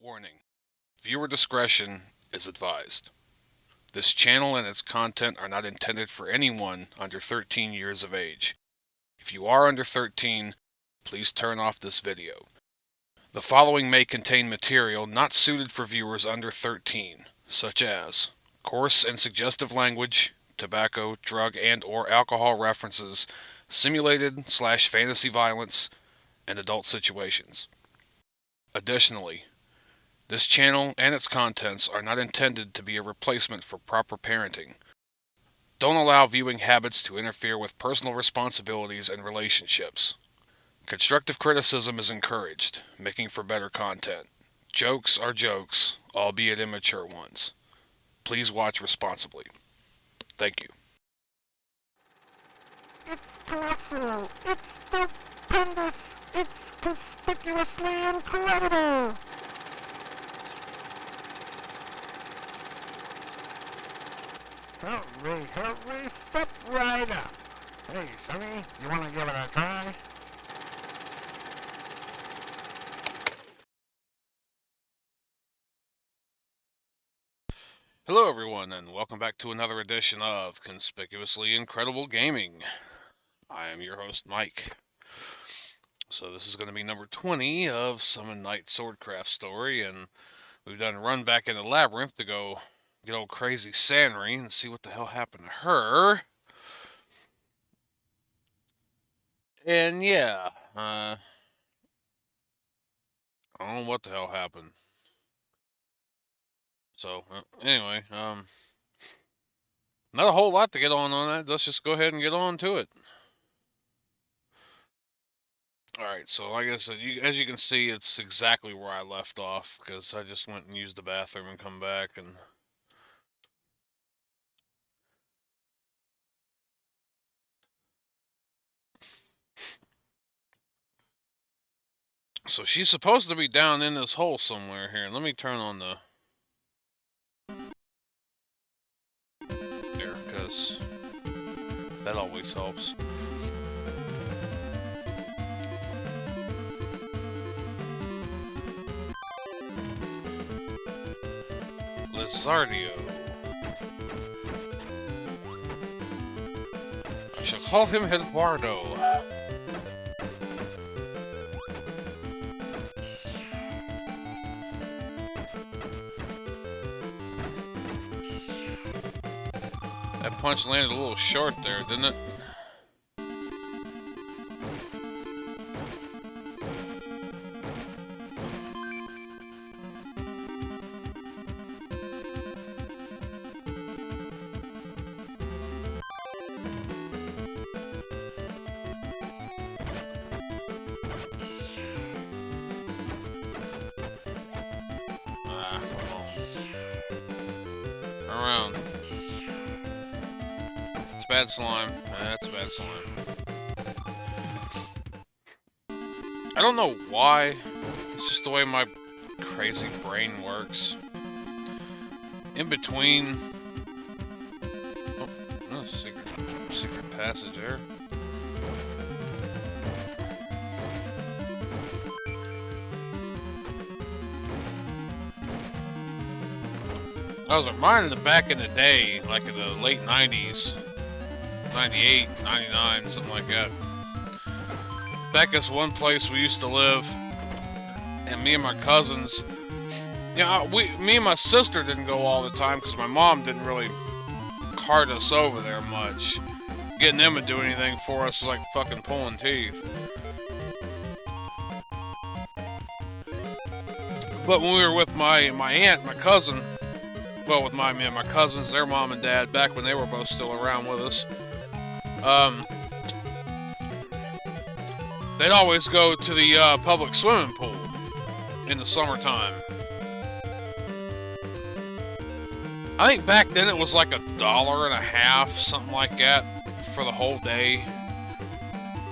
Warning: viewer discretion is advised. This channel and its content are not intended for anyone under 13 years of age. If you are under 13, please turn off this video. The following may contain material not suited for viewers under 13, such as coarse and suggestive language, tobacco, drug and/or alcohol references, simulated/fantasy violence, and adult situations. Additionally, this channel and its contents are not intended to be a replacement for proper parenting. Don't allow viewing habits to interfere with personal responsibilities and relationships. Constructive criticism is encouraged, making for better content. Jokes are jokes, albeit immature ones. Please watch responsibly. Thank you. It's colossal, it's stupendous, it's conspicuously incredible! Hurry, step right up. Hey, Sonny, you want to give it a try? Hello everyone, and welcome back to another edition of Conspicuously Incredible Gaming. I am your host, Mike. So this is going to be number 20 of Samon Naito Swordcraft Story, and we've done a run back into Labyrinth to go get old crazy Sanri and see what the hell happened to her. And yeah, I don't know what the hell happened. So, anyway, not a whole lot to get on that. Let's just go ahead and get on to it. Alright, so like I said, as you can see, it's exactly where I left off, because I just went and used the bathroom and come back, and so she's supposed to be down in this hole somewhere here. Let me turn on the there, because that always helps. Lizardio. I shall call him Eduardo. That punch landed a little short there, didn't it? Around. It's bad slime. That's bad slime. I don't know why. It's just the way my crazy brain works. In between. Oh, no secret passage there. I was reminded of back in the day, like in the late 90s, 98, 99, something like that. Back at this one place we used to live, and me and my cousins, me and my sister didn't go all the time because my mom didn't really cart us over there much. Getting them to do anything for us is like fucking pulling teeth. But when we were with my aunt, my cousin, well, with me and my cousins, their mom and dad, back when they were both still around with us, they'd always go to the public swimming pool in the summertime. I think back then it was like $1.50, something like that, for the whole day.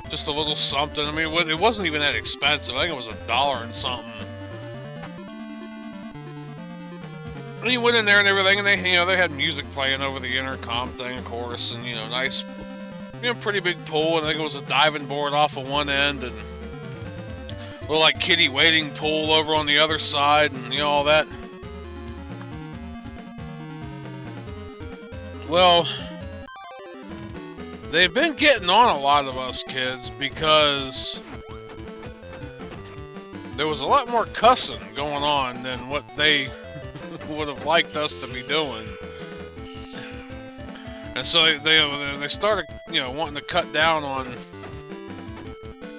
Just a little something. I mean, it wasn't even that expensive. I think it was $1 and something. And you went in there and everything, and they had music playing over the intercom thing, of course, and nice, pretty big pool, and I think it was a diving board off of one end, and little like kiddie wading pool over on the other side, and you know, all that. Well, they've been getting on a lot of us kids because there was a lot more cussing going on than what they would have liked us to be doing. And so they started, you know, wanting to cut down on,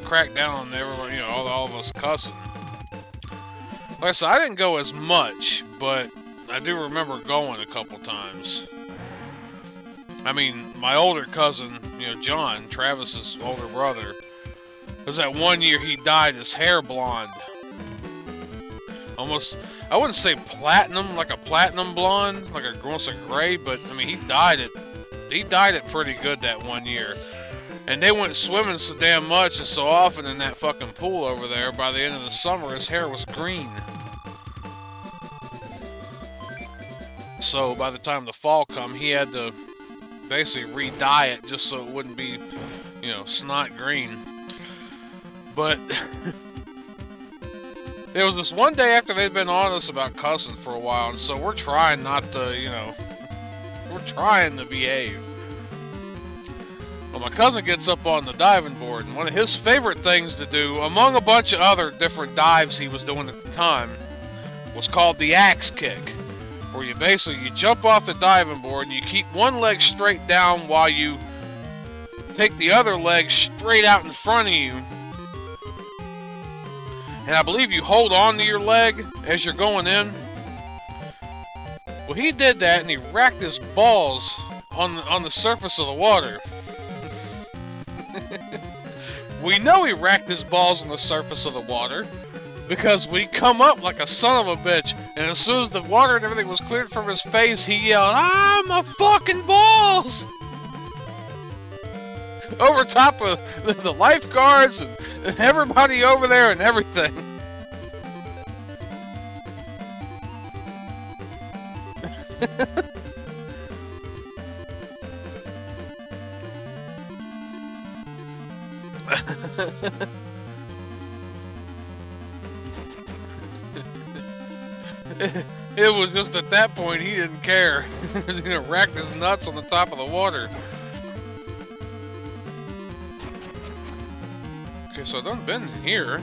crack down on everyone, you know, all of us cussing. Like I said, I didn't go as much, but I do remember going a couple times. I mean, my older cousin, you know, John, Travis's older brother, was that one year he dyed his hair blonde. Almost, I wouldn't say platinum, like a platinum blonde, like almost a gray, but I mean, he dyed it pretty good that one year. And they went swimming so damn much and so often in that fucking pool over there, by the end of the summer, his hair was green. So by the time the fall come, he had to basically re-dye it just so it wouldn't be, you know, snot green. But there was this one day after they'd been on us about cussing for a while, and so we're trying not to, you know, we're trying to behave. Well, my cousin gets up on the diving board, and one of his favorite things to do, among a bunch of other different dives he was doing at the time, was called the axe kick, where you basically, you jump off the diving board and you keep one leg straight down while you take the other leg straight out in front of you. And I believe you hold on to your leg as you're going in. Well, he did that and he racked his balls on the surface of the water. We know he racked his balls on the surface of the water because we come up like a son of a bitch, and as soon as the water and everything was cleared from his face, he yelled, "Ah, my fucking balls!" Over top of the lifeguards and everybody over there and everything. It was just at that point he didn't care. He was gonna rack his nuts on the top of the water. Okay, so I done been here.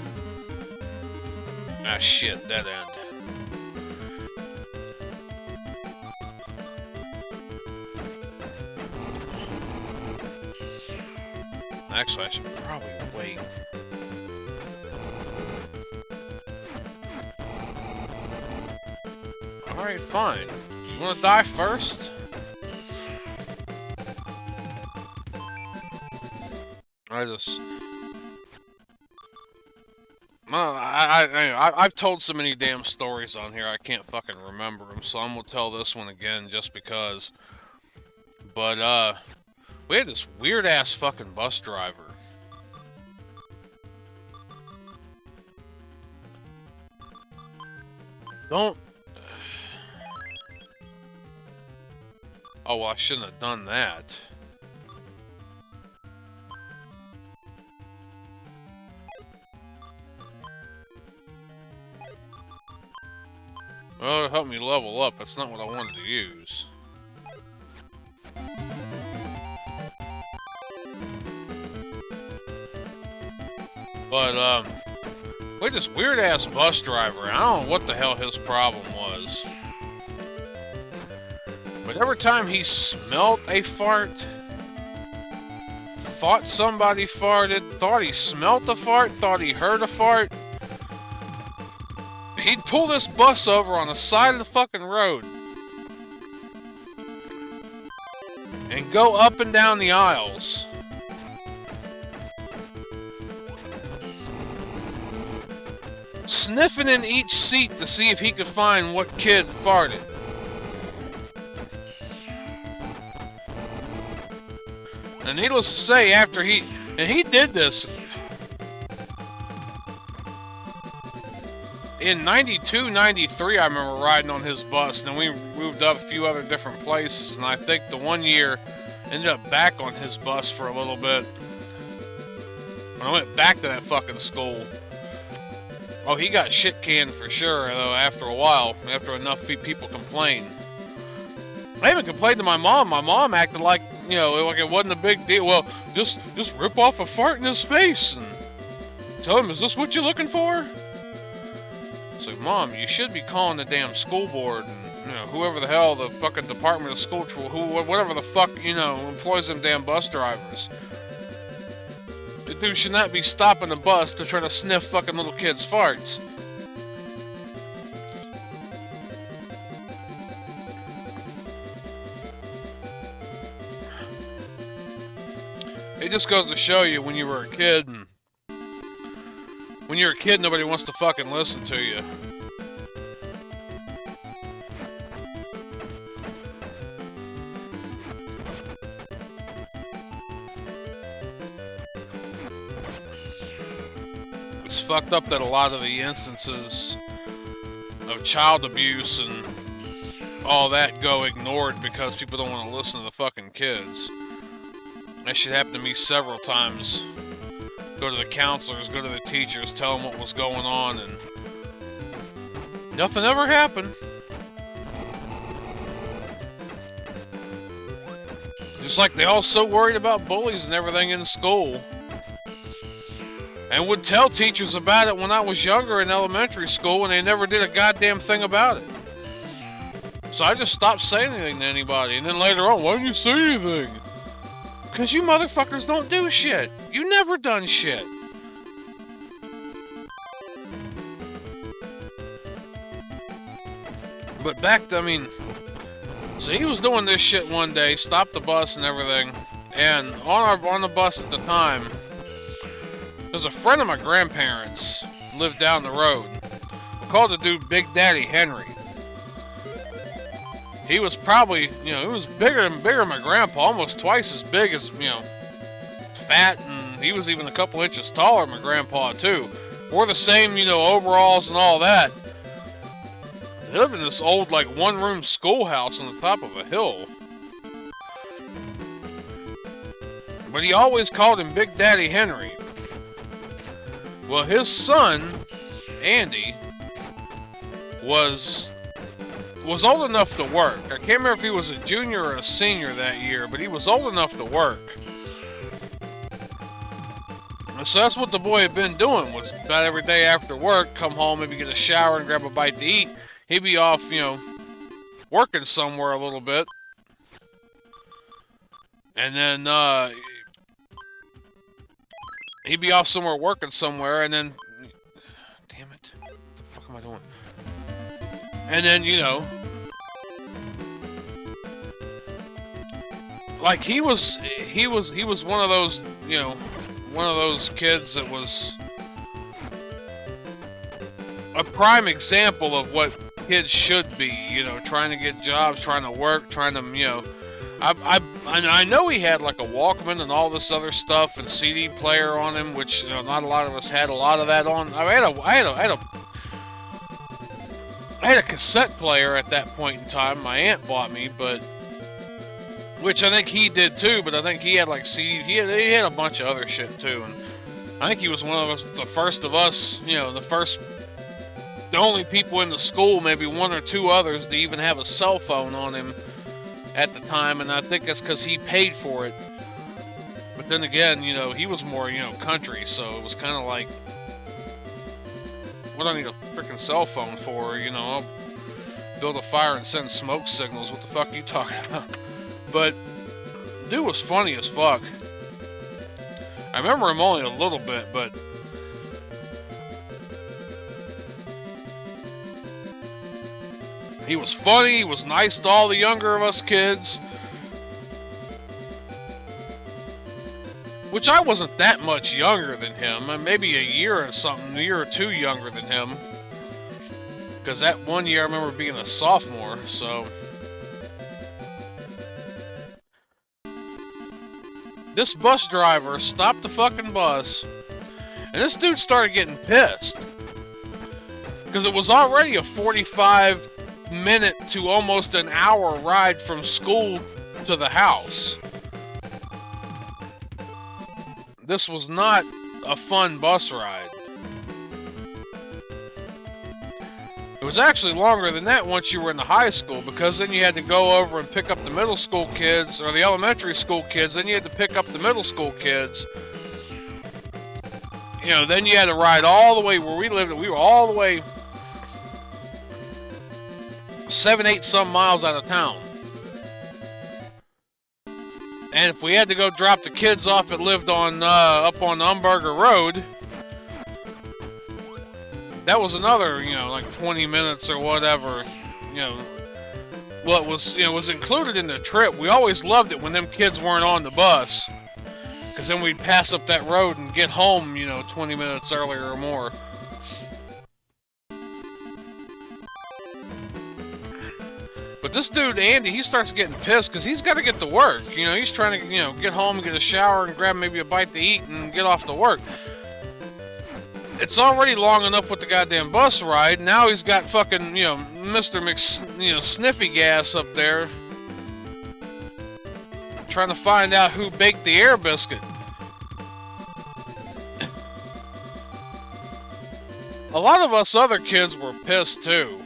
Ah shit, dead end. Actually, I should probably wait. Alright, fine. You wanna die first? I've told so many damn stories on here, I can't fucking remember them, so I'm gonna tell this one again just because. But, we had this weird-ass fucking bus driver. Don't... Oh, well, I shouldn't have done that. Well, it'll help me level up. That's not what I wanted to use. But, we had this weird-ass bus driver. I don't know what the hell his problem was. But every time he smelled a fart, thought somebody farted, thought he smelt a fart, thought he heard a fart, he'd pull this bus over on the side of the fucking road and go up and down the aisles. Sniffing in each seat to see if he could find what kid farted. And needless to say, after he did this in 92, 93, I remember riding on his bus, and then we moved up a few other different places, and I think the one year ended up back on his bus for a little bit. When I went back to that fucking school. Oh, he got shit canned for sure, though, after a while, after enough people complained. I even complained to my mom. My mom acted like, you know, like it wasn't a big deal. Well, just rip off a fart in his face and tell him, is this what you're looking for? It's like, Mom, you should be calling the damn school board and, you know, whoever the hell, the fucking Department of School, whatever the fuck, you know, employs them damn bus drivers. The dude should not be stopping the bus to try to sniff fucking little kids' farts. It just goes to show you when you were a kid, and when you're a kid, nobody wants to fucking listen to you. It's fucked up that a lot of the instances of child abuse and all that go ignored because people don't want to listen to the fucking kids. That shit happened to me several times. Go to the counselors, go to the teachers, tell them what was going on, and nothing ever happened. Just like they all so worried about bullies and everything in school. And would tell teachers about it when I was younger in elementary school, and they never did a goddamn thing about it. So I just stopped saying anything to anybody, and then later on, why didn't you say anything? Because you motherfuckers don't do shit. You never done shit. But back, I mean, so he was doing this shit one day, stopped the bus and everything, and on the bus at the time, there's a friend of my grandparents lived down the road. We called the dude Big Daddy Henry. He was probably, you know, he was bigger than my grandpa, almost twice as big as, you know, fat, and he was even a couple inches taller than my grandpa, too. Wore the same, you know, overalls and all that. They lived in this old, like, one-room schoolhouse on the top of a hill. But he always called him Big Daddy Henry. Well, his son, Andy, was old enough to work. I can't remember if he was a junior or a senior that year, but he was old enough to work. And so that's what the boy had been doing, was about every day after work, come home, maybe get a shower and grab a bite to eat. He'd be off, you know, working somewhere a little bit. And then, he'd be off somewhere working somewhere, and then... Damn it. What the fuck am I doing? And then, you know... Like, he was one of those, you know, one of those kids that was a prime example of what kids should be, you know, trying to get jobs, trying to work, trying to, you know, I know he had like a Walkman and all this other stuff and CD player on him, which, you know, not a lot of us had a lot of that on. I had a cassette player at that point in time. My aunt bought me, but which I think he did too. But I think he had like CD. He had a bunch of other shit too, and I think he was one of us, the first of us, you know, the only people in the school, maybe one or two others, to even have a cell phone on him at the time, and I think that's because he paid for it. But then again, you know, he was more, you know, country, so it was kind of like, what do I need a freaking cell phone for? You know, I'll build a fire and send smoke signals. What the fuck are you talking about? But dude was funny as fuck. I remember him only a little bit, but he was funny, he was nice to all the younger of us kids. Which I wasn't that much younger than him. Maybe a year or two younger than him. Because that one year I remember being a sophomore, so. This bus driver stopped the fucking bus, and this dude started getting pissed. Because it was already a 45-minute to almost an hour ride from school to the house. This was not a fun bus ride. It was actually longer than that once you were in the high school, because then you had to go over and pick up the middle school kids, or the elementary school kids, then you had to pick up the middle school kids. You know, then you had to ride all the way where we lived, we were all the way 7, 8 some miles out of town. And if we had to go drop the kids off that lived on up on Umberger Road, that was another, you know, like 20 minutes or whatever. You know, what was, you know, was included in the trip. We always loved it when them kids weren't on the bus, because then we'd pass up that road and get home, you know, 20 minutes earlier or more. But this dude, Andy, he starts getting pissed because he's got to get to work. You know, he's trying to, you know, get home, get a shower, and grab maybe a bite to eat and get off to work. It's already long enough with the goddamn bus ride. Now he's got fucking, you know, Mr. Sniffy Gas up there trying to find out who baked the air biscuit. A lot of us other kids were pissed too.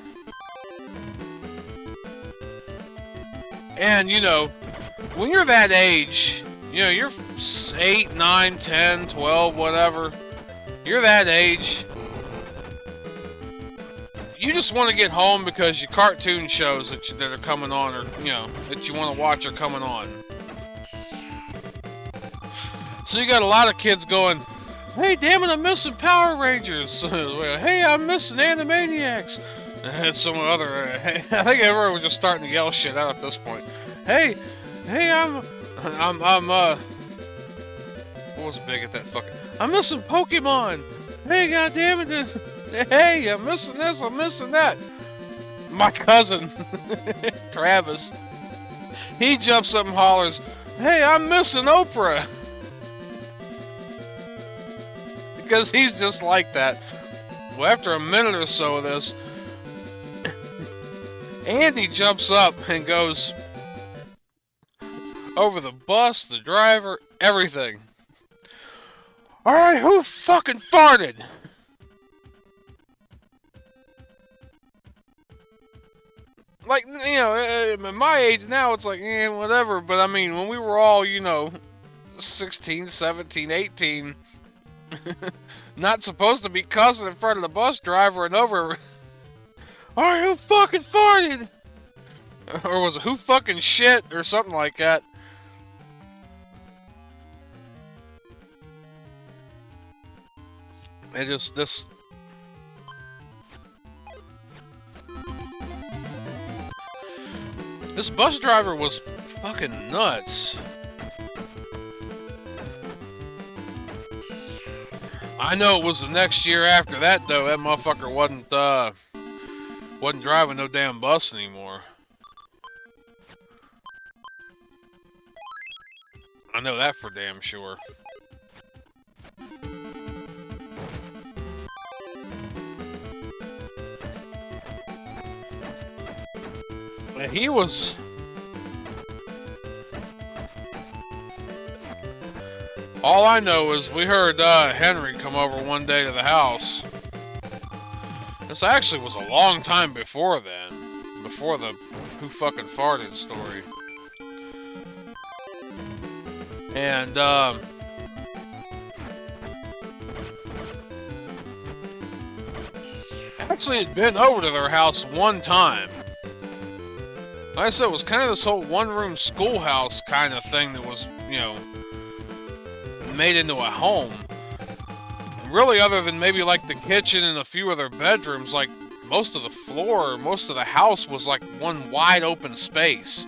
And, you know, when you're that age, you know, you're 8, 9, 10, 12, whatever, you're that age, you just want to get home because your cartoon shows that are coming on, or, you know, that you want to watch are coming on. So you got a lot of kids going, hey, damn it, I'm missing Power Rangers. Hey, I'm missing Animaniacs. And some other, I think everyone was just starting to yell shit out at this point. Hey, I'm what was big at that fucking? I'm missing Pokemon. Hey, goddamn it! Hey, I'm missing this. I'm missing that. My cousin, Travis, he jumps up and hollers, "Hey, I'm missing Oprah," because he's just like that. Well, after a minute or so of this, Andy jumps up and goes over the bus, the driver, everything. Alright, who fucking farted? Like, you know, at my age now, it's like, whatever. But I mean, when we were all, you know, 16, 17, 18, not supposed to be cussing in front of the bus driver and over. Alright, who fucking farted? Or was it who fucking shit? Or something like that. It just, this... This bus driver was fucking nuts. I know it was the next year after that, though. That motherfucker wasn't driving no damn bus anymore. I know that for damn sure. He was... All I know is we heard Henry come over one day to the house. This actually was a long time before then. Before the who fucking farted story. And, actually had been over to their house one time. Like I said, it was kind of this whole one-room schoolhouse kind of thing that was, you know, made into a home. And really, other than maybe like the kitchen and a few of their bedrooms, like most of the floor, most of the house was like one wide open space.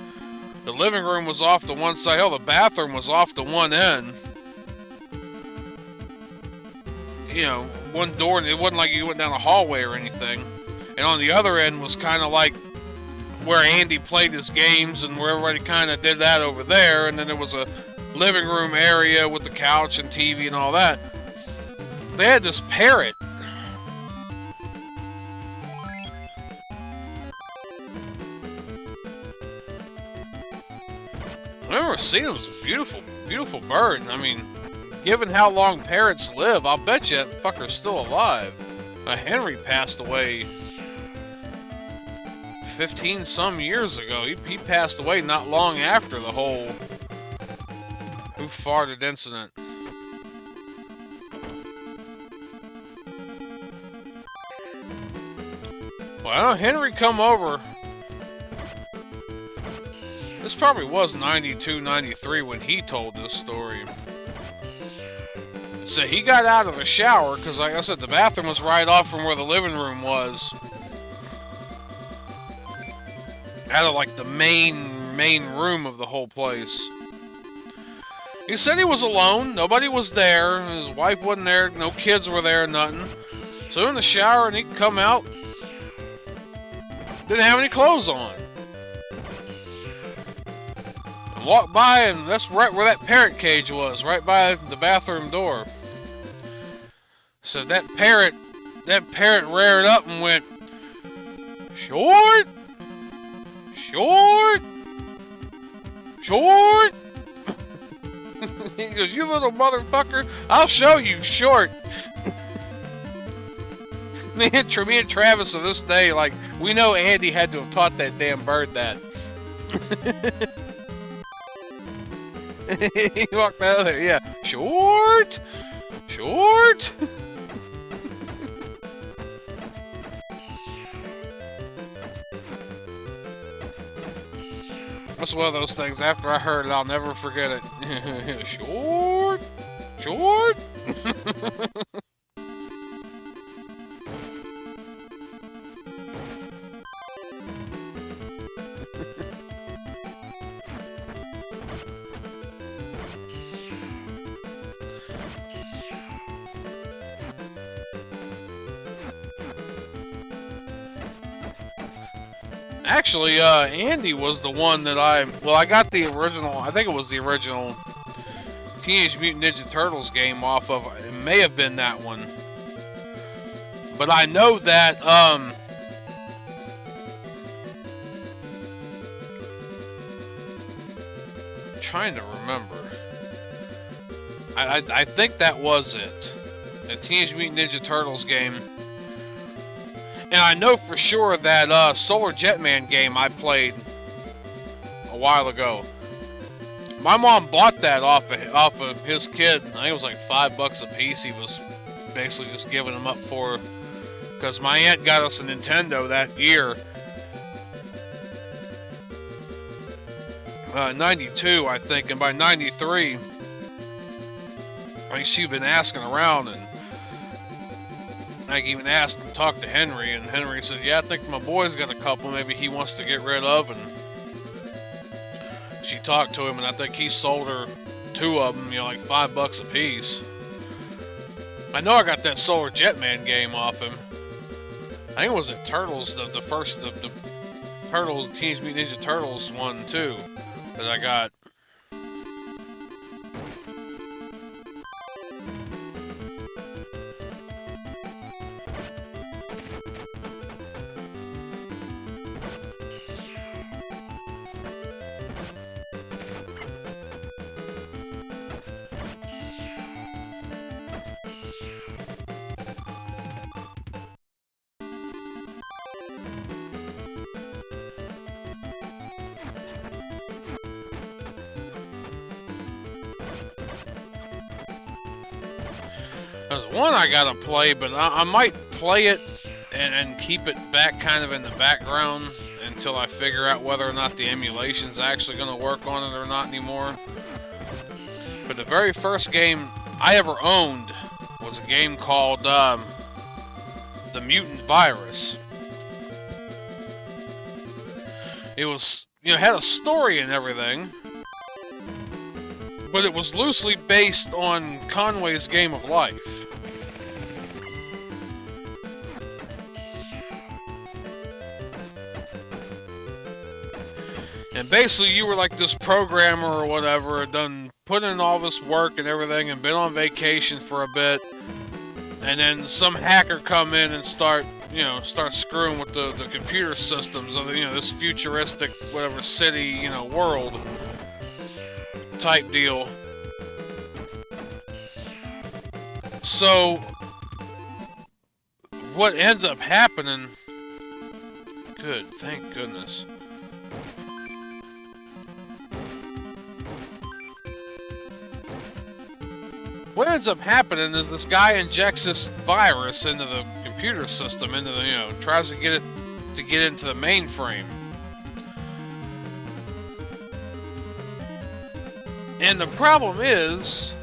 The living room was off to one side. Hell, the bathroom was off to one end. You know, one door, and it wasn't like you went down a hallway or anything. And on the other end was kind of like where Andy played his games and where everybody kind of did that over there. And then there was a living room area with the couch and TV and all that. They had this parrot. I remember seeing it. It was a beautiful, beautiful bird. I mean, given how long parrots live, I'll bet you that fucker's still alive. Henry passed away 15 some years ago. He passed away not long after the whole who farted incident. Well, I know Henry come over. This probably was 92, 93 when he told this story. So he got out of the shower, because like I said, the bathroom was right off from where the living room was. Out of like the main room of the whole place. He said he was alone, nobody was there, his wife wasn't there, no kids were there, nothing. So in the shower and he'd come out, didn't have any clothes on. And walked by, and that's right where that parrot cage was, right by the bathroom door. So that parrot reared up and went, "Short! Short! Short!" He goes, "You little motherfucker, I'll show you, Short." Me and Travis to this day, like, we know Andy had to have taught that damn bird that. He walked out of there, yeah. Short! Short! That's one of those things, after I heard it, I'll never forget it. Short! Short! Actually, Andy was the one that I got the original, I think it was the original Teenage Mutant Ninja Turtles game off of. It may have been that one. But I know that, trying to remember. I think that was it. The Teenage Mutant Ninja Turtles game. And I know for sure that Solar Jetman game I played a while ago. My mom bought that off of his kid. I think it was like $5 a piece. He was basically just giving them up for, because my aunt got us a Nintendo that year. 92, I think, and by 93, I think she'd been asking around, and I even asked and talked to Henry, and Henry said, "Yeah, I think my boy's got a couple maybe he wants to get rid of," and she talked to him, and I think he sold her 2 of them, like $5 a piece. I know I got that Solar Jetman game off him. I think it was at Turtles, the first, the Turtles, Teenage Mutant Ninja Turtles one, too, that I got. There's one I gotta play, but I might play it and keep it back kind of in the background until I figure out whether or not the emulation's actually gonna work on it or not anymore. But the very first game I ever owned was a game called The Mutant Virus. It was, had a story and everything, but it was loosely based on Conway's Game of Life. And basically you were like this programmer or whatever, done put in all this work and everything and been on vacation for a bit. And then some hacker come in and start screwing with the computer systems of this futuristic whatever city, world type deal. So what ends up happening, good. Thank goodness. What ends up happening is this guy injects this virus into the computer system, into the, you know, tries to get it to get into the mainframe. And the problem is,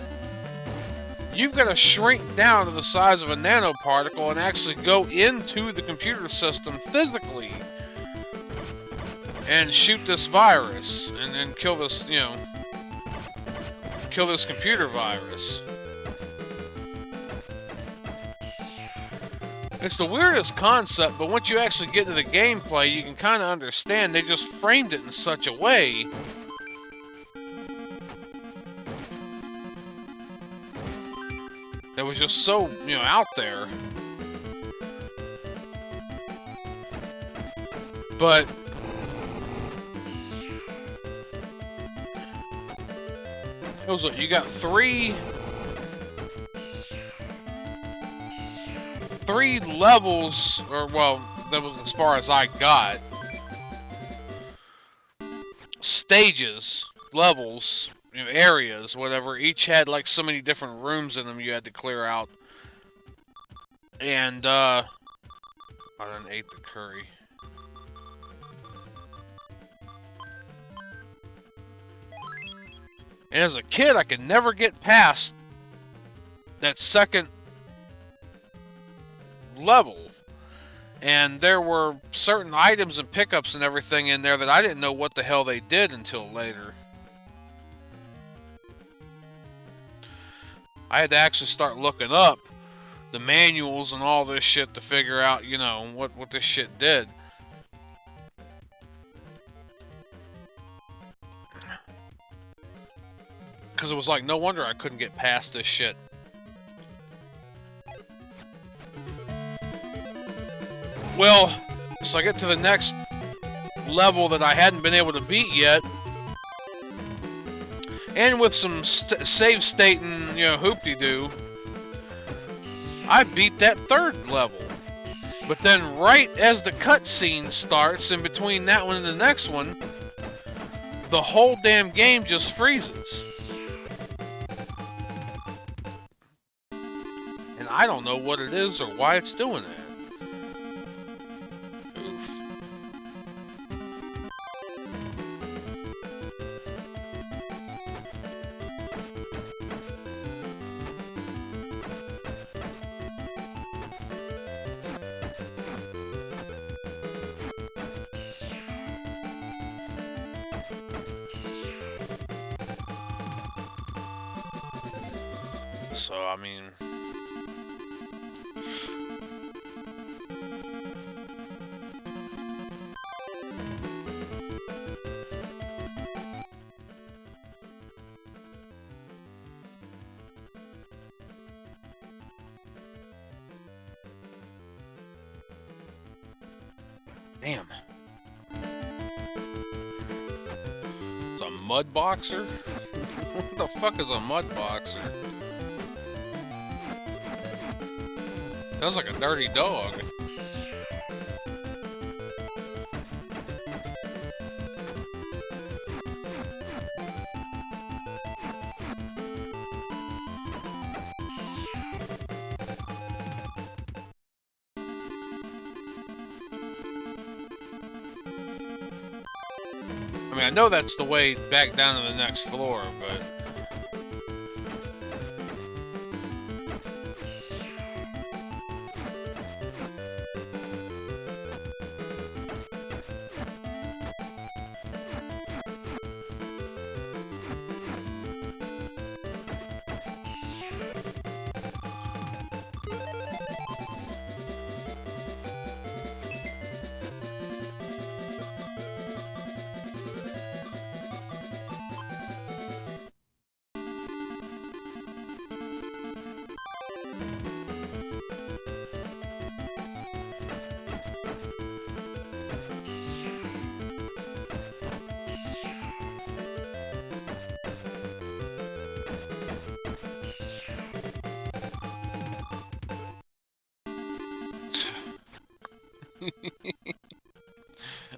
you've got to shrink down to the size of a nanoparticle and actually go into the computer system physically and shoot this virus and then kill this, you know, kill this computer virus. It's the weirdest concept, but once you actually get into the gameplay, you can kind of understand. They just framed it in such a way that was just so, you know, out there. But it was, you got three levels, or well, that was as far as I got. Stages, levels, you know, areas, whatever. Each had like so many different rooms in them you had to clear out. And I done ate the curry. And as a kid, I could never get past that second level. And there were certain items and pickups and everything in there that I didn't know what the hell they did until later. I had to actually start looking up the manuals and all this shit to figure out, you know, what this shit did. Because it was like, no wonder I couldn't get past this shit. Well, so I get to the next level that I hadn't been able to beat yet. And with some save state and, you know, hoop-de-doo, I beat that third level. But then right as the cutscene starts, in between that one and the next one, the whole damn game just freezes. And I don't know what it is or why it's doing that. So, I mean... Damn. It's a mud boxer? What the fuck is a mud boxer? Sounds like a dirty dog. I mean, I know that's the way back down to the next floor, but...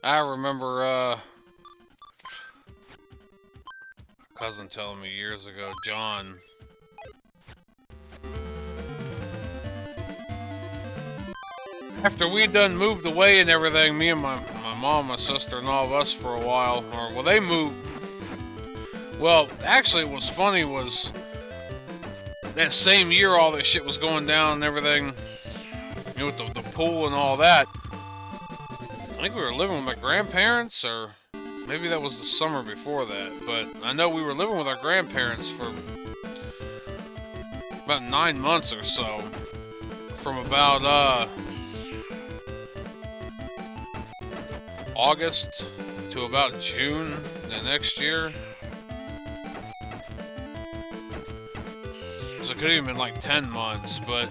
I remember, cousin telling me years ago, John. After we done moved away and everything, me and my mom, my sister, and all of us for a while, well, they moved. Well, actually, what was funny was that same year all that shit was going down and everything, you know, with the pool and all that. I think we were living with my grandparents, or maybe that was the summer before that, but I know we were living with our grandparents for about 9 months or so. From about, August to about June the next year. So it could have even been like 10 months, but...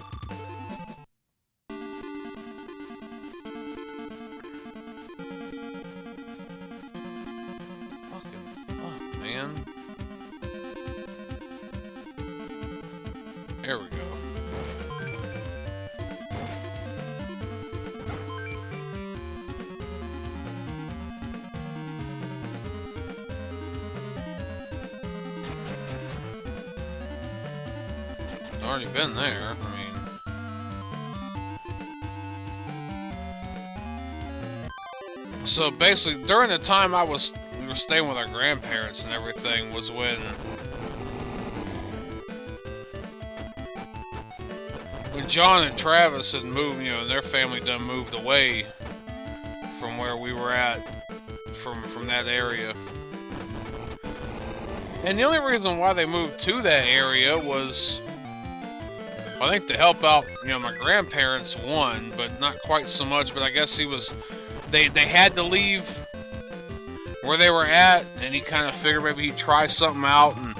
Fucking fuck, man. There we go. Already been there. I mean, so basically, during the time we were staying with our grandparents and everything, was when John and Travis had moved. You know, and their family done moved away from where we were at, from that area. And the only reason why they moved to that area was, I think, to help out, you know, my grandparents, one, but not quite so much. But I guess they had to leave where they were at, and he kind of figured maybe he'd try something out. And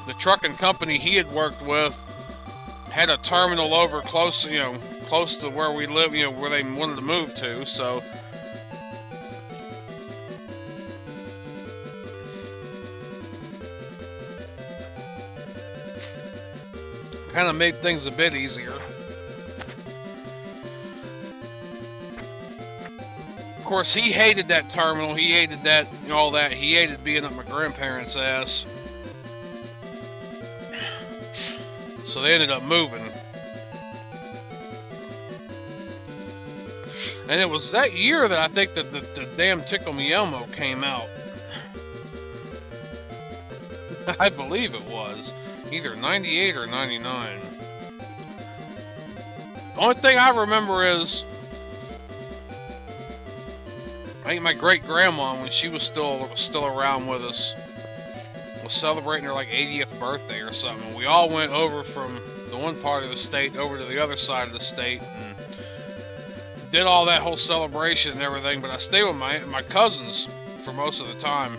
the trucking company he had worked with had a terminal over close to where we live, you know, where they wanted to move to. So kind of made things a bit easier. Of course, he hated that terminal. He hated that, you know, all that. He hated being up my grandparents' ass. So they ended up moving. And it was that year that I think that the damn Tickle Me Elmo came out. I believe it was. Either 98 or 99. The only thing I remember is, I think my great-grandma, when she was still around with us, was celebrating her like 80th birthday or something. We all went over from the one part of the state over to the other side of the state and did all that whole celebration and everything, but I stayed with my cousins for most of the time.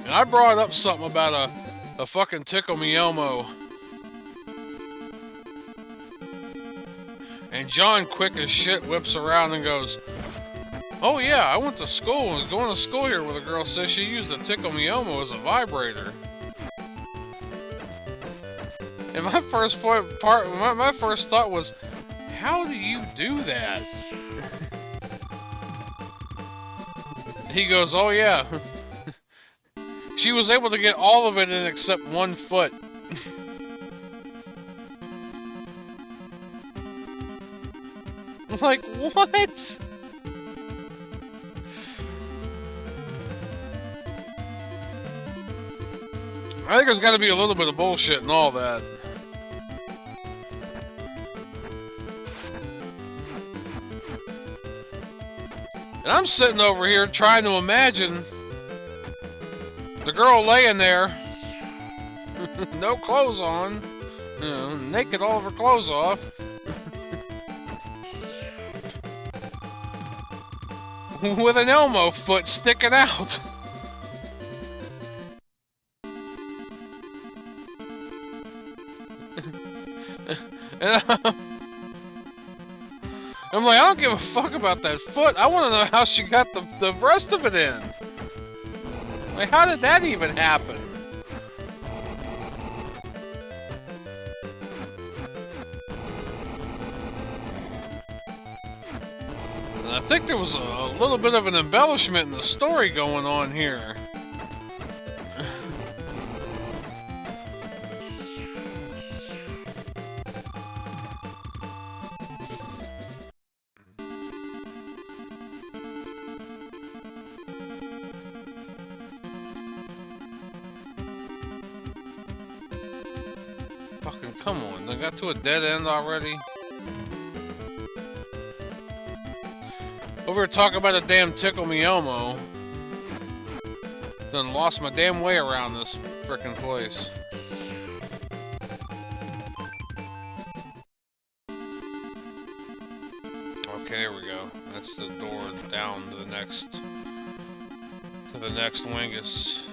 And I brought up something about a fucking Tickle Me Elmo. And John, quick as shit, whips around and goes, "Oh yeah, I went to school and was going to school here where the girl says she used a Tickle Me Elmo as a vibrator." And my first thought was, how do you do that? He goes, "Oh yeah. She was able to get all of it in except 1 foot." I'm like, what? I think there's got to be a little bit of bullshit and all that. And I'm sitting over here trying to imagine the girl laying there, no clothes on, you know, naked, all of her clothes off, with an Elmo foot sticking out. And I'm like, I don't give a fuck about that foot. I want to know how she got the rest of it in. Like, how did that even happen? I think there was a little bit of an embellishment in the story going on here. Fucking come on, I got to a dead end already. Over here talking about a damn Tickle Me Elmo. Done lost my damn way around this frickin' place. Okay, there we go. That's the door down to the next Wingus.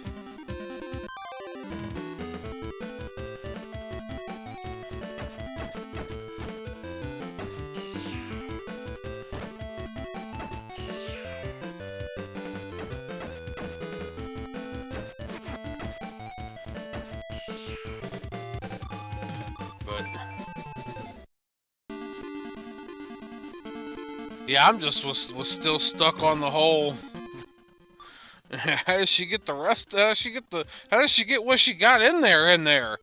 Yeah, I'm just was still stuck on the whole. How does she get the rest? How does she get what she got in there?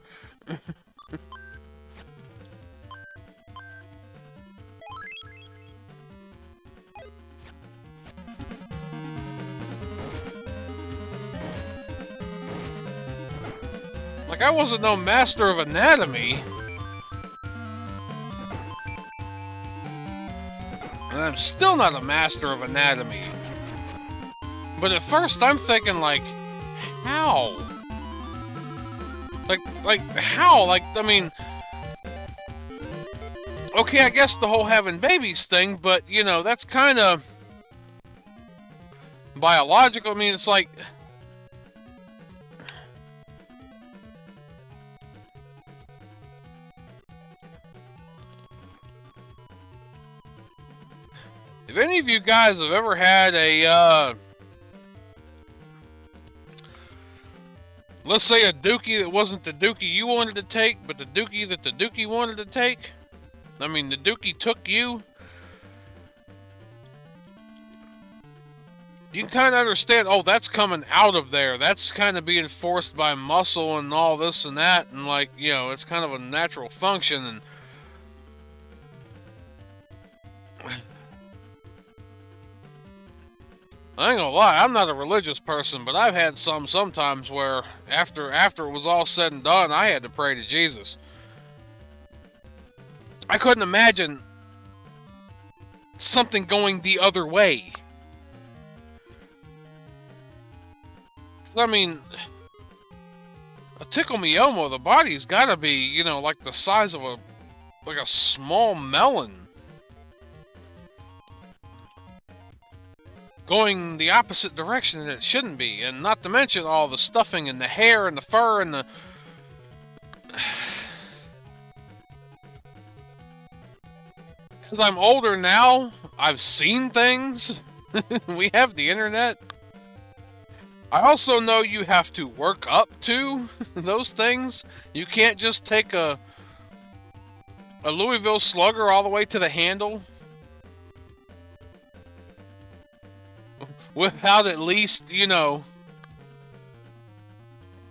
Like, I wasn't no master of anatomy. And I'm still not a master of anatomy. But at first I'm thinking, like, how? Like, how? Like, I mean... Okay, I guess the whole having babies thing, but, you know, that's kind of... biological. I mean, it's like... If any of you guys have ever had a, let's say a dookie that wasn't the dookie you wanted to take, but the dookie that the dookie wanted to take, I mean, the dookie took you, you can kind of understand, oh, that's coming out of there, that's kind of being forced by muscle and all this and that, and like, you know, it's kind of a natural function, and I ain't gonna lie, I'm not a religious person, but I've had sometimes where after it was all said and done, I had to pray to Jesus. I couldn't imagine something going the other way. I mean, a Tickle Me Elmo, the body's gotta be, you know, like the size of a small melon. Going the opposite direction that it shouldn't be, and not to mention all the stuffing and the hair and the fur and the... As I'm older now, I've seen things. We have the internet. I also know you have to work up to those things. You can't just take a Louisville Slugger all the way to the handle without at least, you know,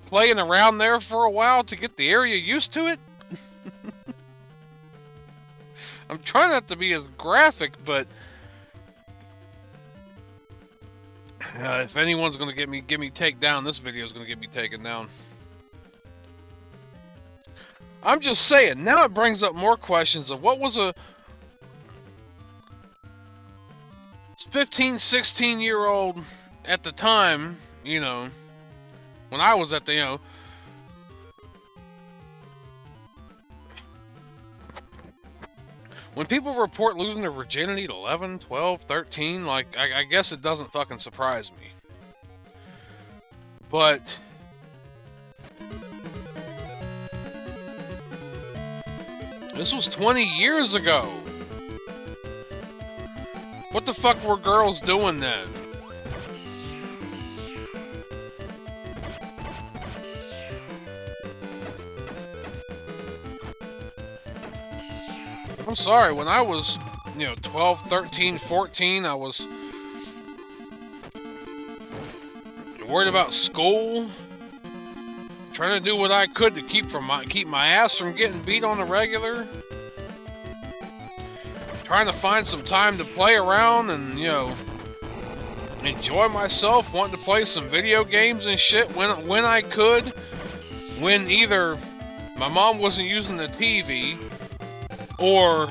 playing around there for a while to get the area used to it. I'm trying not to be as graphic, but if anyone's gonna get me taken down, this video is gonna get me taken down. I'm just saying, now it brings up more questions of what was a 15, 16-year-old at the time, you know, when I was at the, you know, when people report losing their virginity at 11, 12, 13, like, I guess it doesn't fucking surprise me. But this was 20 years ago. What the fuck were girls doing then? I'm sorry, when I was 12, 13, 14, I was worried about school, trying to do what I could to keep my ass from getting beat on the regular, trying to find some time to play around and, enjoy myself, wanting to play some video games and shit when I could, when either my mom wasn't using the TV, or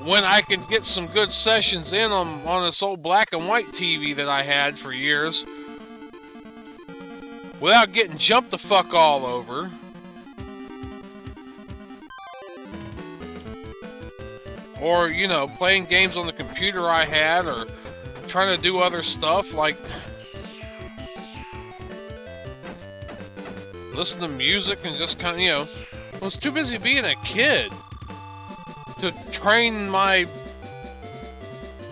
when I could get some good sessions in on this old black and white TV that I had for years, without getting jumped the fuck all over. Or, playing games on the computer I had, or trying to do other stuff like listen to music and just kind of, I was too busy being a kid to train my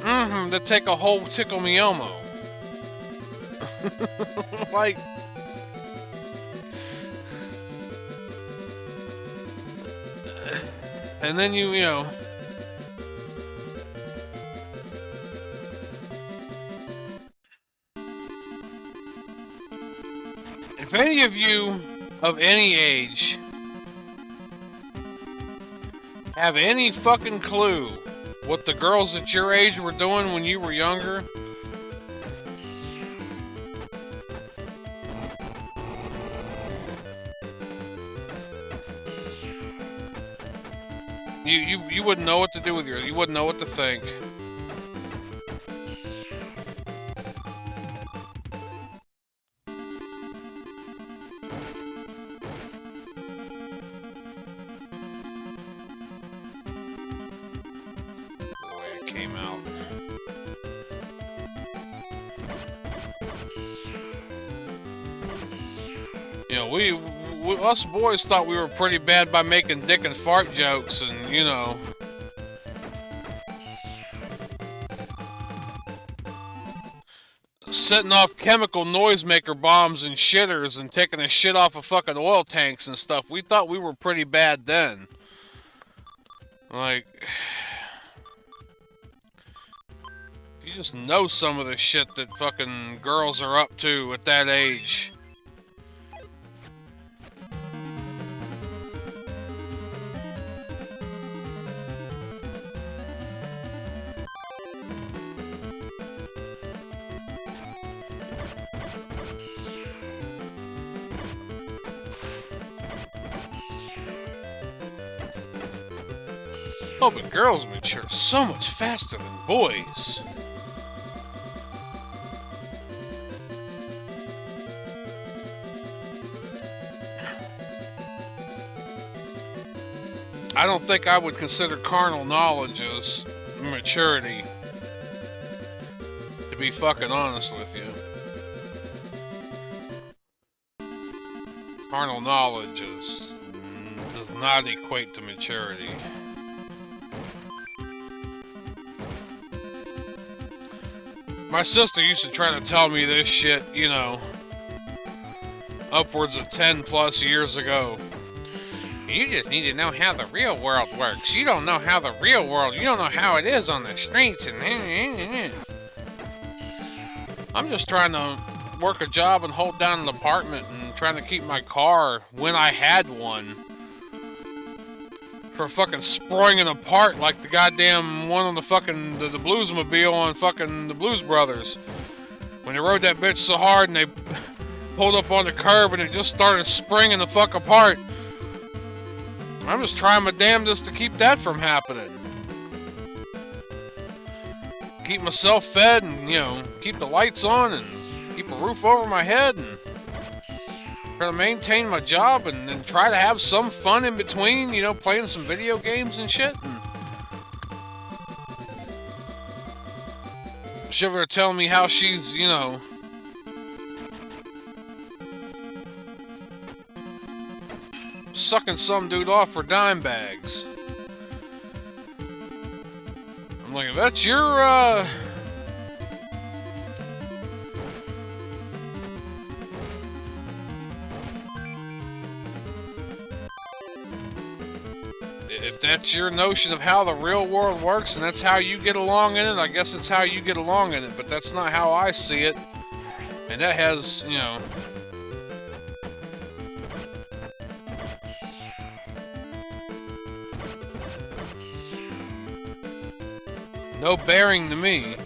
to take a whole Tickle Me Elmo. Like, and then you know, if any of you of any age have any fucking clue what the girls at your age were doing when you were younger, you wouldn't know what to do with you wouldn't know what to think. Us boys thought we were pretty bad by making dick and fart jokes and, you know, setting off chemical noisemaker bombs and shitters and taking a shit off of fucking oil tanks and stuff. We thought we were pretty bad then. Like, you just know some of the shit that fucking girls are up to at that age. Oh, but girls mature so much faster than boys. I don't think I would consider carnal knowledge as maturity, to be fucking honest with you. Carnal knowledge does not equate to maturity. My sister used to try to tell me this shit, you know, upwards of 10 plus years ago. You just need to know how the real world works. You don't know how the real world, you don't know how it is on the streets. And I'm just trying to work a job and hold down an apartment and trying to keep my car, when I had one, for fucking springing apart like the goddamn one on the fucking the Bluesmobile on fucking the Blues Brothers. When they rode that bitch so hard and they pulled up on the curb and it just started springing the fuck apart. I'm just trying my damnedest to keep that from happening. Keep myself fed and, you know, keep the lights on and keep a roof over my head and try to maintain my job and try to have some fun in between, you know, playing some video games and shit. And Shiver telling me how she's, you know, sucking some dude off for dime bags. I'm like, if that's your, that's your notion of how the real world works, and that's how you get along in it. I guess it's how you get along in it, but that's not how I see it. And that has, you know, no bearing to me.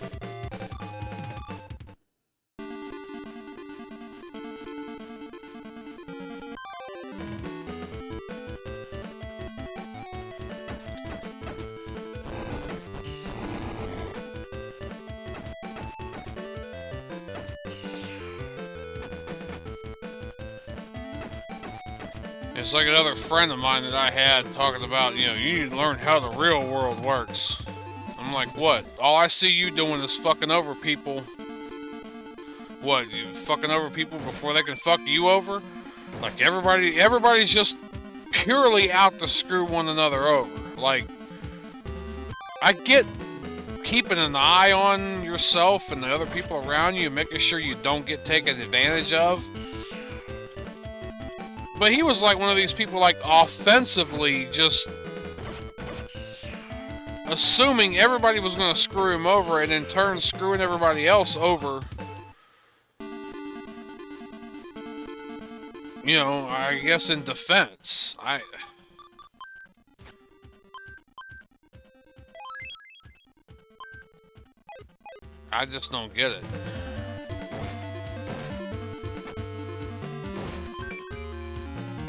It's like another friend of mine that I had talking about, you know, you need to learn how the real world works. I'm like, what? All I see you doing is fucking over people. What, you fucking over people before they can fuck you over? Like, everybody's just purely out to screw one another over. Like, I get keeping an eye on yourself and the other people around you, making sure you don't get taken advantage of. But he was like one of these people, like, offensively just assuming everybody was going to screw him over and in turn screwing everybody else over. You know, I guess in defense. I just don't get it.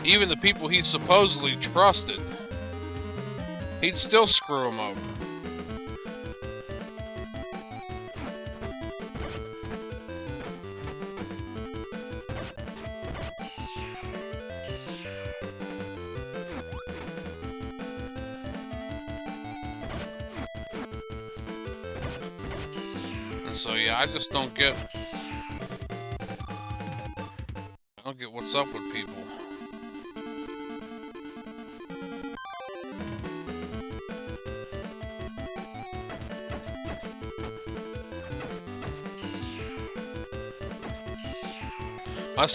Even the people he supposedly trusted, he'd still screw them over. And so, yeah, I just don't get... I don't get what's up with people.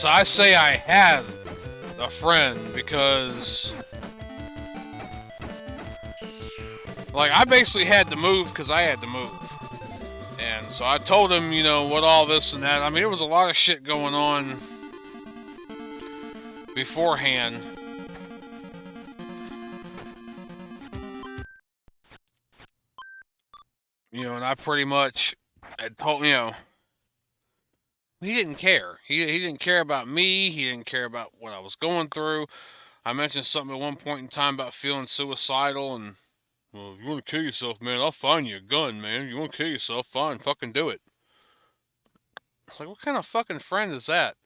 I say I had a friend because, like, I basically had to move because I had to move. And so I told him, you know, what all this and that. I mean, there was a lot of shit going on beforehand. You know, and I pretty much had told, you know, he didn't care. He didn't care about me. He didn't care about what I was going through. I mentioned something at one point in time about feeling suicidal and, well, if you want to kill yourself, man, I'll find you a gun, man. If you want to kill yourself, fine, fucking do it. It's like, what kind of fucking friend is that?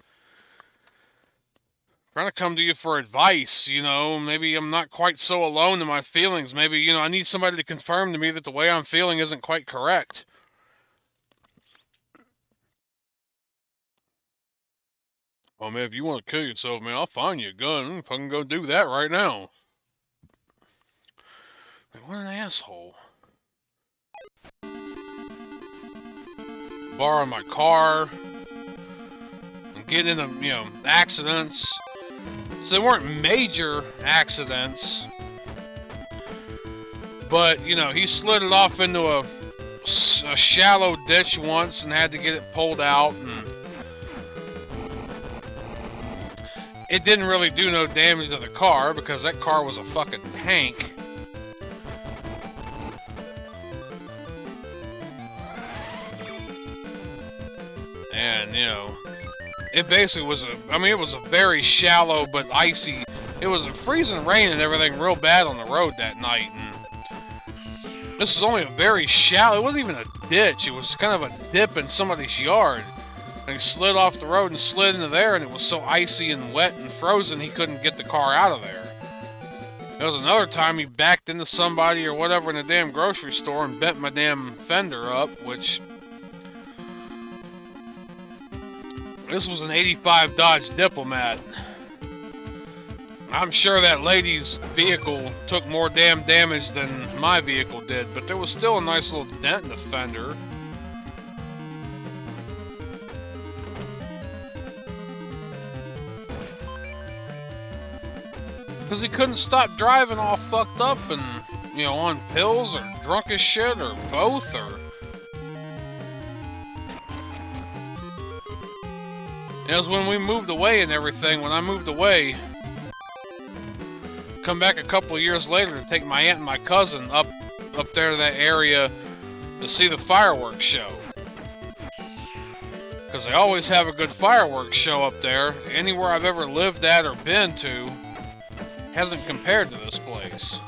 I'm trying to come to you for advice, you know. Maybe I'm not quite so alone in my feelings. Maybe, you know, I need somebody to confirm to me that the way I'm feeling isn't quite correct. Oh, man, if you want to kill yourself, man, I'll find you a gun. I'm fucking go do that right now. Man, what an asshole. Borrowing my car. I'm getting into, you know, accidents. So they weren't major accidents. But, you know, he slid it off into a shallow ditch once and had to get it pulled out. And it didn't really do no damage to the car because that car was a fucking tank. And, you know, it basically was it was a very shallow but icy, it was freezing rain and everything real bad on the road that night. And this was only a very shallow, it wasn't even a ditch, it was kind of a dip in somebody's yard. And he slid off the road and slid into there, and it was so icy and wet and frozen he couldn't get the car out of there. There was another time he backed into somebody or whatever in a damn grocery store and bent my damn fender up, which... This was an 85 Dodge Diplomat. I'm sure that lady's vehicle took more damn damage than my vehicle did, but there was still a nice little dent in the fender. Because he couldn't stop driving all fucked up and, you know, on pills or drunk as shit or both or... It was when we moved away and everything. When I moved away, come back a couple of years later to take my aunt and my cousin up there to that area to see the fireworks show. Because they always have a good fireworks show up there. Anywhere I've ever lived at or been to hasn't compared to this place.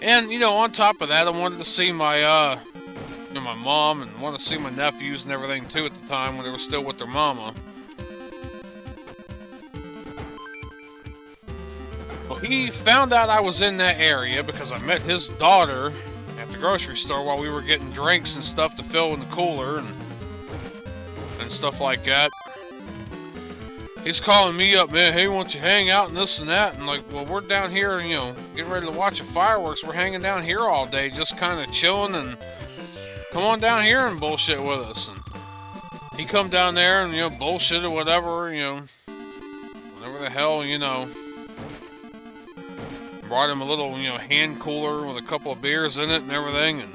And, you know, on top of that, I wanted to see my, you know, my mom, and wanted to see my nephews and everything, too, at the time, when they were still with their mama. Well, he found out I was in that area because I met his daughter at the grocery store while we were getting drinks and stuff to fill in the cooler and stuff like that. He's calling me up, man, hey, won't you hang out and this and that? And like, well, we're down here, you know, getting ready to watch the fireworks. We're hanging down here all day, just kind of chilling, and come on down here and bullshit with us. And he come down there and, you know, bullshit or whatever, you know, whatever the hell, you know. Brought him a little, you know, hand cooler with a couple of beers in it and everything, and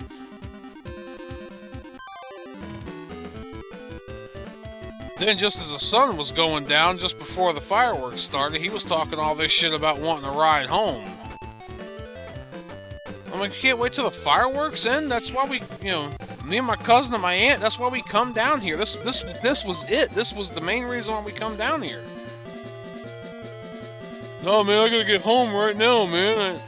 then just as the sun was going down, just before the fireworks started, he was talking all this shit about wanting to ride home. I'm like, you can't wait till the fireworks end? That's why we, you know, me and my cousin and my aunt, that's why we come down here. This was it. This was the main reason why we come down here. No, man, I gotta get home right now, man.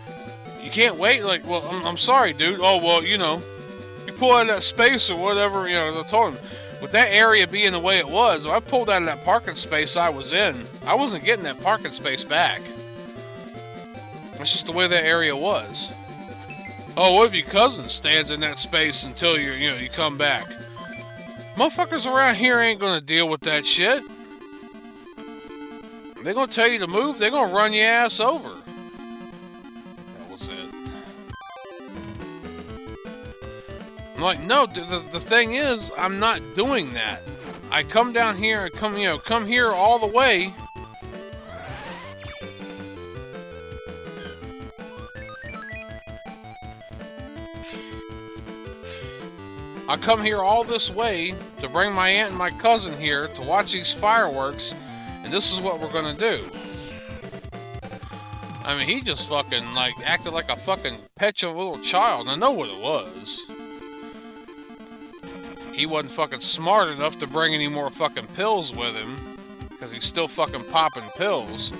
You can't wait? Like, well, I'm sorry, dude. Oh, well, you know, you pull out of that space or whatever, you know, I told him. With that area being the way it was, if I pulled out of that parking space I was in, I wasn't getting that parking space back. That's just the way that area was. Oh, what if your cousin stands in that space until you come back? Motherfuckers around here ain't gonna deal with that shit. They're gonna tell you to move, they're gonna run your ass over. That was it. I'm like, no, the thing is, I'm not doing that. I come down here and come here all the way. I come here all this way to bring my aunt and my cousin here to watch these fireworks, and this is what we're gonna do. I mean, he just fucking, like, acted like a fucking petulant little child. I know what it was. He wasn't fucking smart enough to bring any more fucking pills with him, because he's still fucking popping pills.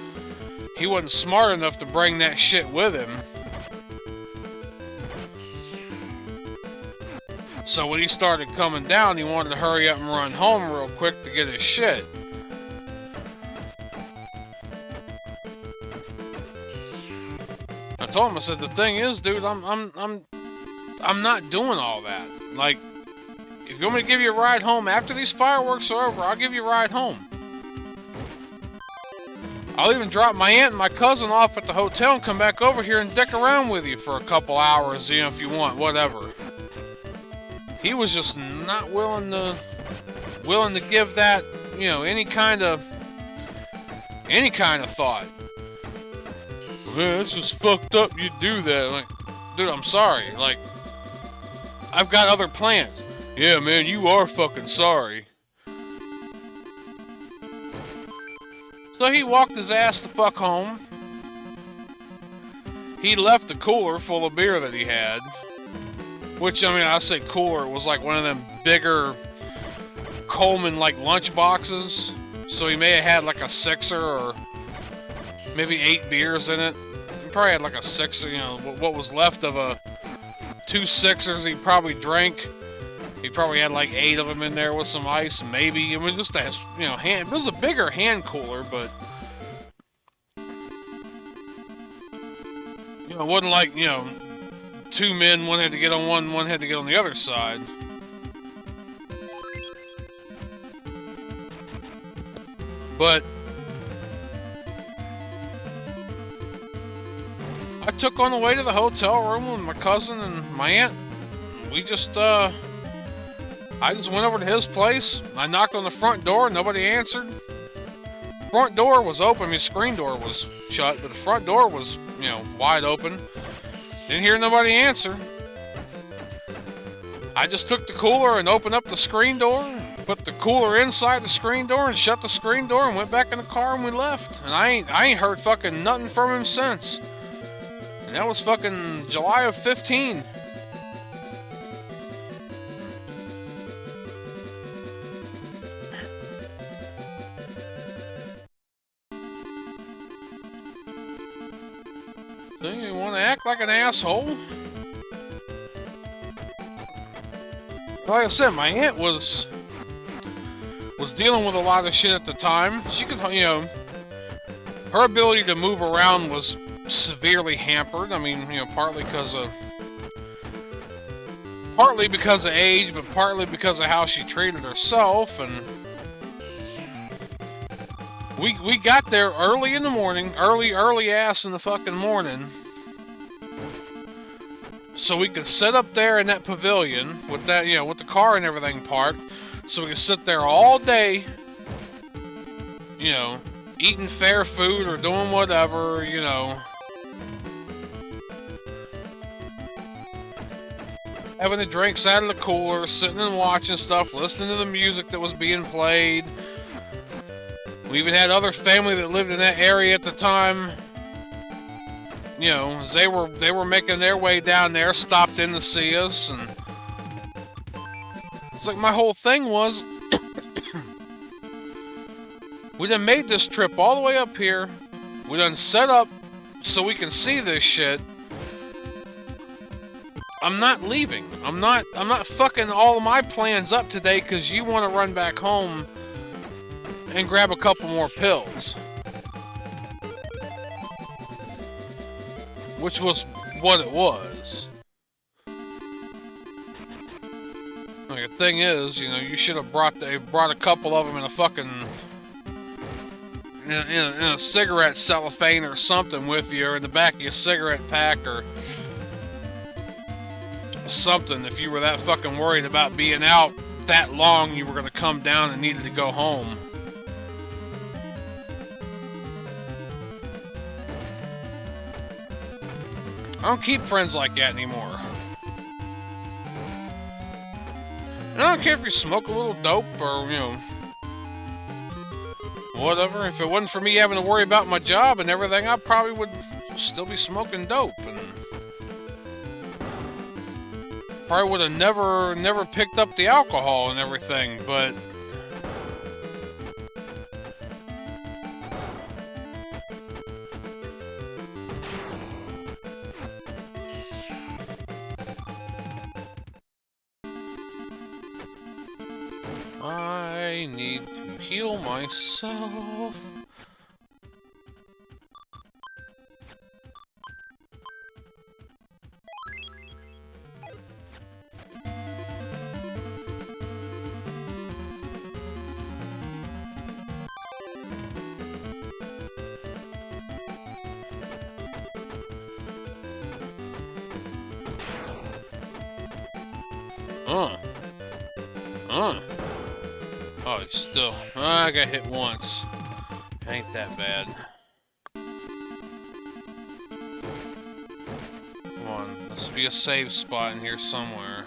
He wasn't smart enough to bring that shit with him. So when he started coming down, he wanted to hurry up and run home real quick to get his shit. I told him, I said, the thing is, dude, I'm not doing all that. Like, if you want me to give you a ride home after these fireworks are over, I'll give you a ride home. I'll even drop my aunt and my cousin off at the hotel and come back over here and dick around with you for a couple hours, you know, if you want, whatever. He was just not willing to give that, you know, any kind of thought. Man, it's just fucked up you do that. Like, dude, I'm sorry. Like, I've got other plans. Yeah, man, you are fucking sorry. So he walked his ass the fuck home. He left the cooler full of beer that he had. Which, I mean, I say cooler, it was like one of them bigger Coleman, like, lunch boxes. So he may have had like a 6er or maybe 8 beers in it. He probably had like a 6er, you know, what was left of a 2 6ers he probably drank. He probably had like 8 of them in there with some ice, maybe. It was just a, you know, it was a bigger hand cooler, but, you know, it wasn't like, you know, 2 men, one had to get on one had to get on the other side. But I took on the way to the hotel room with my cousin and my aunt. We just, I just went over to his place. I knocked on the front door, nobody answered. front door was open. I mean, screen door was shut, but the front door was, you know, wide open. Didn't hear nobody answer. I just took the cooler and opened up the screen door, put the cooler inside the screen door and shut the screen door and went back in the car and we left. And I ain't heard fucking nothing from him since. And that was fucking July of 15. So you want to act like an asshole? Like I said, my aunt was dealing with a lot of shit at the time. She could, you know, her ability to move around was severely hampered. I mean, you know, partly because of age, but partly because of how she treated herself. And we got there early in the morning, early ass in the fucking morning, so we could sit up there in that pavilion with that, you know, with the car and everything parked, so we could sit there all day, you know, eating fair food or doing whatever, you know, having the drinks out of the cooler, sitting and watching stuff, listening to the music that was being played. We even had other family that lived in that area at the time. You know, they were making their way down there, stopped in to see us, and it's like my whole thing was, we done made this trip all the way up here. We done set up so we can see this shit. I'm not leaving. I'm not fucking all of my plans up today because you want to run back home and grab a couple more pills. Which was what it was. Like, the thing is, you know, you should have brought a couple of them in a fucking in a cigarette cellophane or something with you, or in the back of your cigarette pack or something. If you were that fucking worried about being out that long, you were gonna come down and needed to go home. I don't keep friends like that anymore. And I don't care if you smoke a little dope or, you know, whatever. If it wasn't for me having to worry about my job and everything, I probably would still be smoking dope. And probably would have never picked up the alcohol and everything, but I need to heal myself. Oh, he's still... I got hit once. Ain't that bad. Come on, must be a save spot in here somewhere.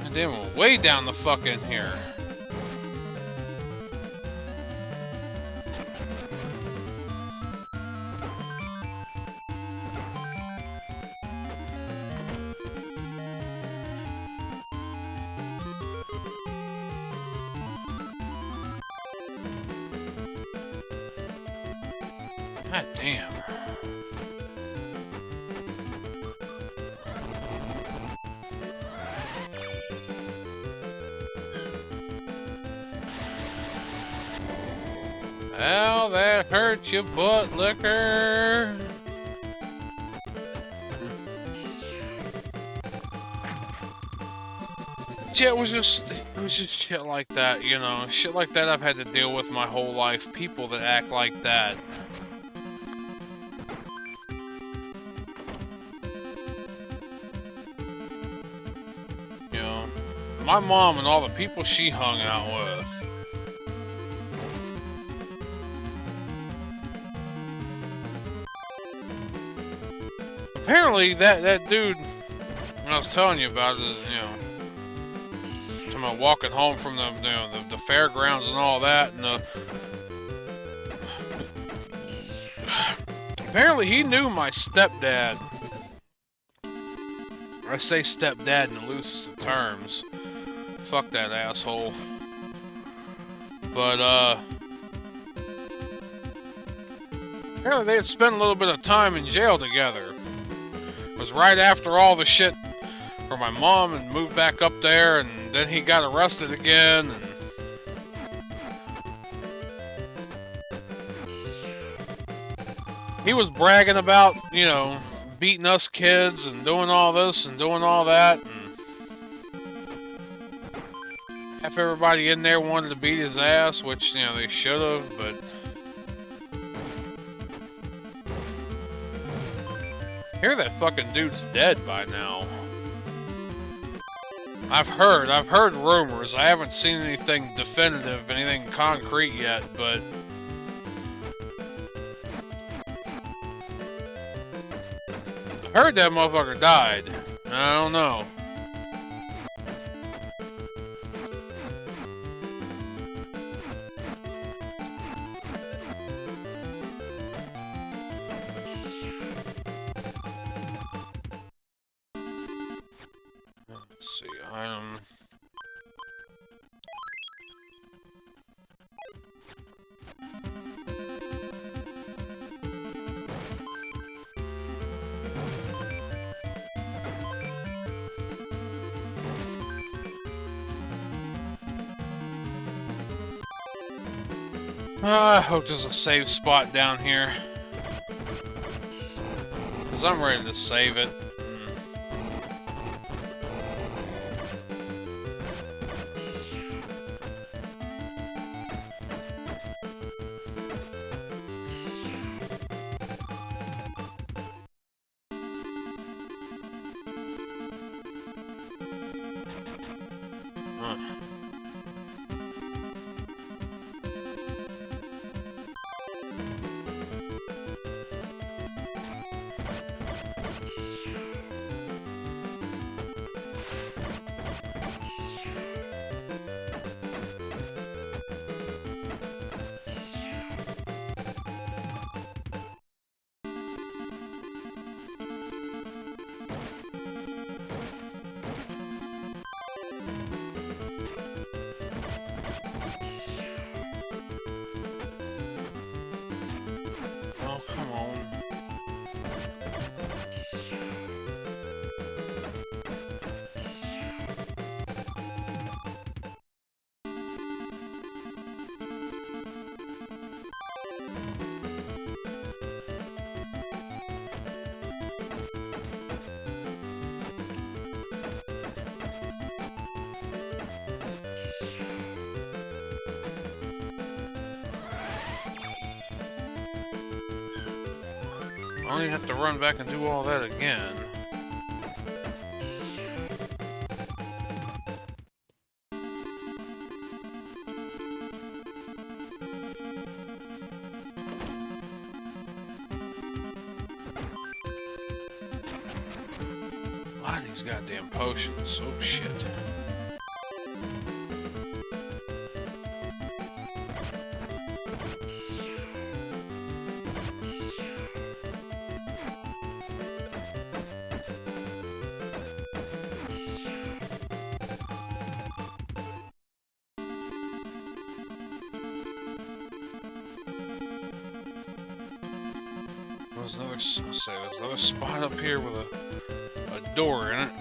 God damn, we're way down the fucking here. God damn. Well, that hurt your butt liquor. Yeah, it was just shit like that, you know. Shit like that I've had to deal with my whole life. People that act like that. my mom and all the people she hung out with. Apparently, that dude, when I was telling you about it, you know, talking about walking home from the fairgrounds and all that, and apparently he knew my stepdad. I say stepdad in the loosest of terms. Fuck that asshole. But apparently they had spent a little bit of time in jail together. It was right after all the shit where my mom had moved back up there, and then he got arrested again, and he was bragging about, you know, beating us kids and doing all this and doing all that, and half everybody in there wanted to beat his ass, which, you know, they should have, but I hear that fucking dude's dead by now. I've heard rumors. I haven't seen anything definitive, anything concrete yet, but I heard that motherfucker died. I don't know. Let's see, I hope there's a save spot down here, because I'm ready to save it. I don't even have to run back and do all that again. A lot of these goddamn potions. Oh shit. There's another spot up here with a door in it.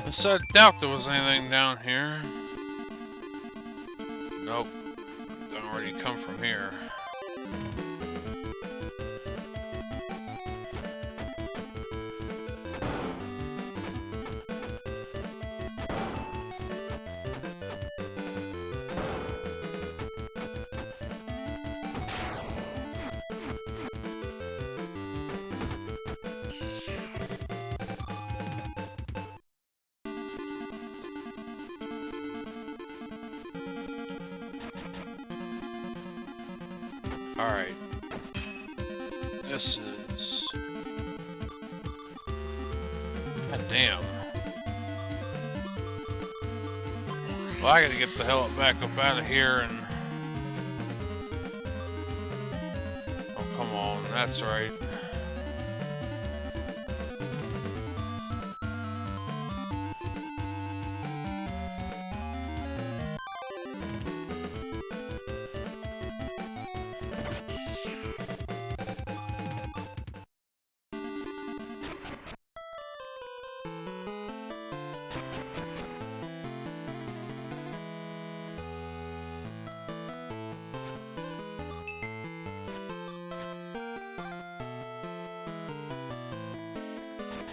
I said doubt there was anything down here. Nope. Don't already come from here. Alright. This is... God damn. Well, I gotta get the hell back up out of here and... Oh, come on. That's right.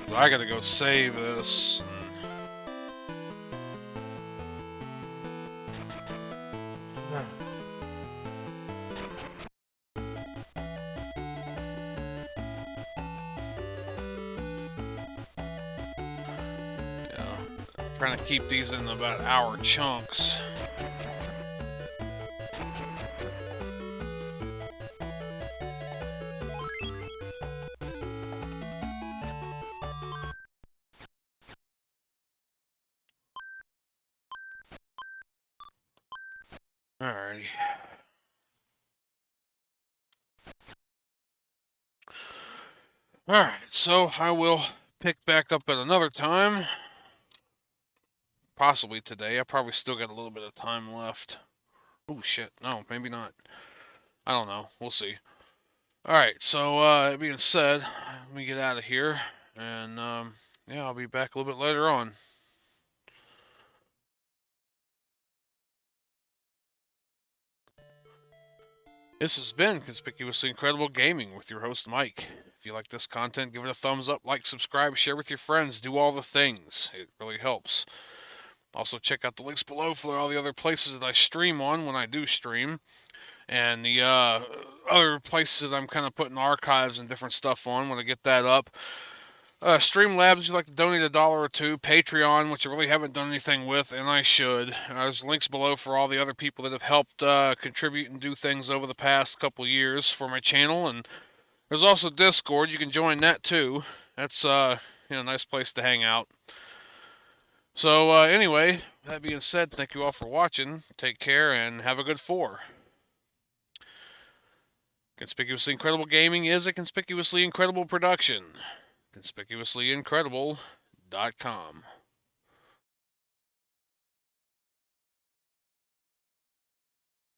So I gotta go save this. Trying to keep these in about hour chunks. Alrighty. Alright, so I will pick back up at another time. Possibly today. I probably still got a little bit of time left. Oh shit, no, maybe not. I don't know. We'll see. Alright, so that being said, let me get out of here. And yeah, I'll be back a little bit later on. This has been Conspicuously Incredible Gaming with your host, Mike. If you like this content, give it a thumbs up, like, subscribe, share with your friends, do all the things. It really helps. Also, check out the links below for all the other places that I stream on when I do stream. And the other places that I'm kind of putting archives and different stuff on when I get that up. Streamlabs, you like to donate $1 or $2. Patreon, which I really haven't done anything with, and I should. There's links below for all the other people that have helped contribute and do things over the past couple years for my channel. And there's also Discord. You can join that too. That's a nice place to hang out. So anyway, that being said, thank you all for watching. Take care and have a good 4. Conspicuously Incredible Gaming is a Conspicuously Incredible production. ConspicuouslyIncredible.com